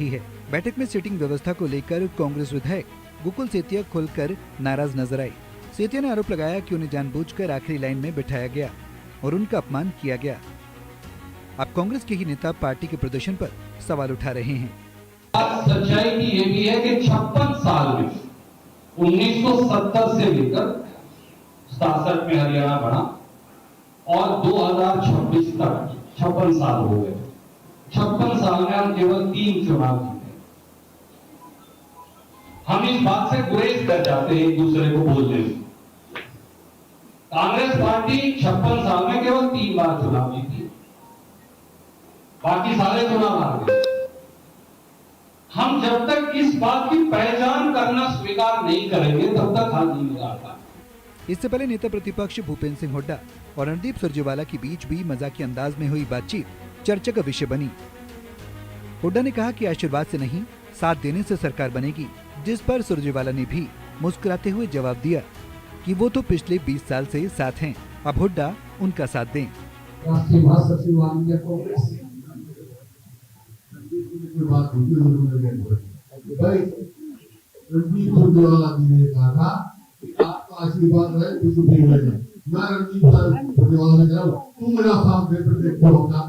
है। बैठक में सीटिंग व्यवस्था को लेकर कांग्रेस विधायक गोकुल सेतिया खुलकर नाराज नजर आए। सेतिया ने आरोप लगाया कि उन्हें जानबूझकर आखिरी लाइन में बिठाया गया और उनका अपमान किया गया। अब कांग्रेस के ही नेता पार्टी के प्रदर्शन पर सवाल उठा रहे हैं। सच्चाई की ये भी है कि 56 साल में 1970 से लेकर 67 में हरियाणा बना और 2026 तक 56 साल हो गए। 56 साल में हम केवल 3 चुनाव जीते। हम इस बात से गुरेज कर जाते हैं एक दूसरे को बोलने में। कांग्रेस पार्टी 56 साल में केवल 3 बार चुनाव जीती, बाकी सारे चुनाव हार गए। हम जब तक इस बात की पहचान करना स्वीकार नहीं करेंगे तब तक हाल नहीं निकालता। इससे पहले नेता प्रतिपक्ष भूपेंद्र सिंह हुड्डा और रणदीप सुरजेवाला के बीच भी मजाकी अंदाज में हुई बातचीत चर्चा का विषय बनी। हुड्डा ने कहा कि आशीर्वाद से नहीं, साथ देने से सरकार बनेगी, जिस पर सुरजेवाला ने भी मुस्कुराते हुए जवाब दिया कि वो तो पिछले 20 साल से साथ हैं, अब हुड्डा उनका साथ दें। राष्ट्रीय महासचिव माननीय कांग्रेस बात भाई रणदीप सुरजेवाला जी ने कहा था कि आपका आशीर्वाद है कुछ भी हो जाए। मैं रणदीप सुरजेवाला से कह रहा हूं, तुम मेरा साथ दे फिर देखो होगा।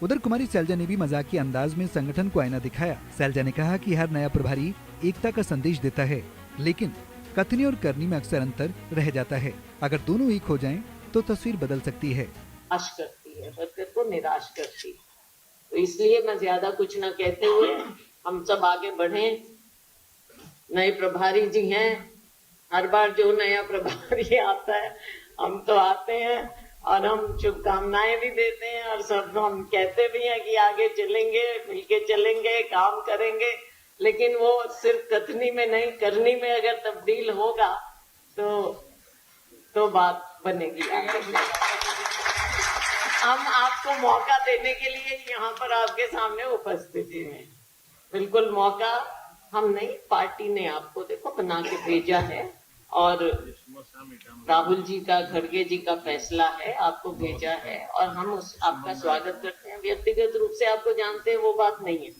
उधर कुमारी सैलजा ने भी मजाकी अंदाज में संगठन को आईना दिखाया। सैलजा ने कहा कि हर नया प्रभारी एकता का संदेश देता है, लेकिन कथनी और करनी में अक्सर अंतर रह जाता है। अगर दोनों एक हो जाएं, तो तस्वीर बदल सकती है। निराश करती है, वर्कर को निराश करती है। तो इसलिए मैं ज्यादा कुछ न कहते हुए हम सब आगे बढ़े। नए प्रभारी जी हैं, हर बार जो नया प्रभारी आता है हम तो आते हैं और हम शुभकामनाएं भी देते हैं और सब हम कहते भी हैं कि आगे चलेंगे, मिलके चलेंगे, काम करेंगे। लेकिन वो सिर्फ कथनी में नहीं, करनी में अगर तब्दील होगा तो बात बनेगी। हम आपको मौका देने के लिए यहाँ पर आपके सामने उपस्थित हैं। बिल्कुल मौका हम नहीं, पार्टी ने आपको देखो बना के भेजा है और राहुल जी का, खड़गे जी का फैसला है, आपको भेजा है और हम आपका स्वागत करते हैं। व्यक्तिगत रूप से आपको जानते हैं वो बात नहीं है,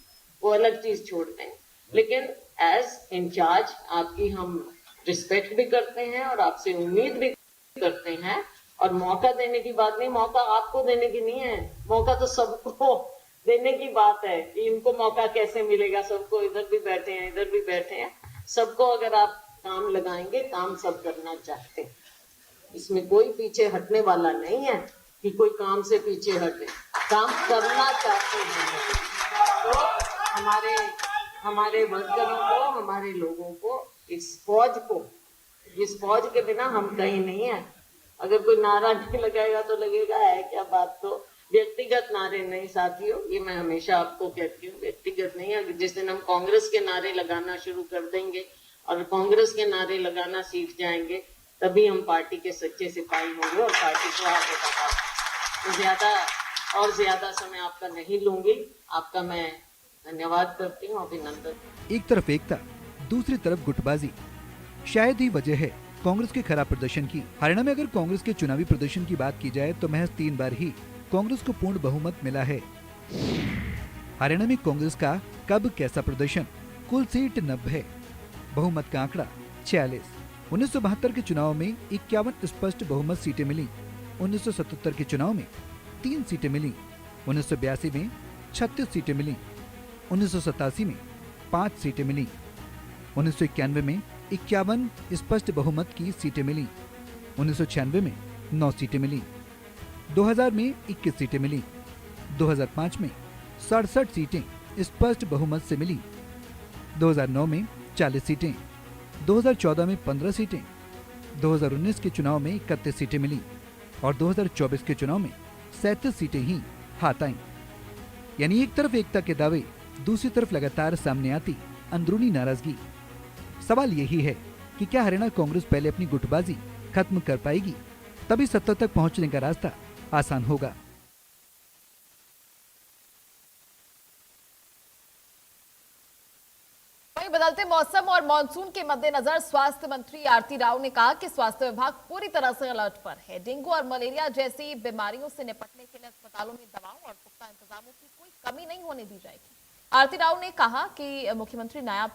वो अलग चीज छोड़ते हैं, लेकिन एज इंचार्ज आपकी हम रिस्पेक्ट भी करते हैं और आपसे उम्मीद भी करते हैं। और मौका देने की बात नहीं, मौका आपको देने की नहीं है, मौका तो सबको देने की बात है कि इनको मौका कैसे मिलेगा। सबको, इधर भी बैठे हैं, इधर भी बैठे हैं, सबको अगर आप काम लगाएंगे, काम सब करना चाहते हैं। इसमें कोई पीछे हटने वाला नहीं है कि कोई काम से पीछे हटे, काम करना चाहते हैं। तो हमारे वर्करों को, हमारे लोगों को, इस फौज के बिना हम कहीं नहीं है। अगर कोई नारा नहीं लगाएगा तो लगेगा है क्या बात। तो व्यक्तिगत नारे नहीं साथियों, ये मैं हमेशा आपको कहती हूँ, व्यक्तिगत नहीं है। जिस दिन हम कांग्रेस के नारे लगाना शुरू कर देंगे और कांग्रेस के नारे लगाना सीख जाएंगे, तभी हम पार्टी के सच्चे सिपाही होंगे और पार्टी को आगे बढ़ाएंगे। तो ज्यादा समय आपका नहीं लूंगी। आपका मैं धन्यवाद करती हूँ, अभिनंदन। एक तरफ एकता, दूसरी तरफ गुटबाजी, शायद ही वजह है कांग्रेस के खराब प्रदर्शन की। हरियाणा में अगर कांग्रेस के चुनावी प्रदर्शन की बात की जाए तो महज 3 बार ही कांग्रेस को पूर्ण बहुमत मिला है। हरियाणा में कांग्रेस का कब कैसा प्रदर्शन? कुल सीट 90, बहुमत का आंकड़ा 46। 1972 के चुनाव में 51 स्पष्ट बहुमत सीटें मिली। 1977 के चुनाव में 3 सीटें मिली। 1982 में 36 सीटें मिली। 1987 में 5 सीटें मिली। 1991 में 51 स्पष्ट बहुमत की सीटें मिली। 1996 में 9 सीटें मिली। 2000 में 21 सीटें मिली। 2005 में 67 सीटें स्पष्ट बहुमत से मिली। 2009 में 40 सीटें। 2014 में 15 सीटें। 2019 के चुनाव में 31 सीटें मिली और 2024 के चुनाव में 37 सीटें ही हाथ आईं। यानी एक तरफ एकता के दावे, दूसरी तरफ लगातार सामने आती अंदरूनी नाराजगी। सवाल यही है कि क्या हरियाणा कांग्रेस पहले अपनी गुटबाजी खत्म कर पाएगी, तभी सत्ता तक पहुंचने का रास्ता आसान होगा। वहीं बदलते मौसम और मानसून के मद्देनजर स्वास्थ्य मंत्री आरती राव ने कहा कि स्वास्थ्य विभाग पूरी तरह से अलर्ट पर है। डेंगू और मलेरिया जैसी बीमारियों से निपटने के लिए अस्पतालों में दवाओं और पुख्ता इंतजामों की कोई कमी नहीं होने दी जाएगी। आरती राव ने कहा कि मुख्यमंत्री नायाब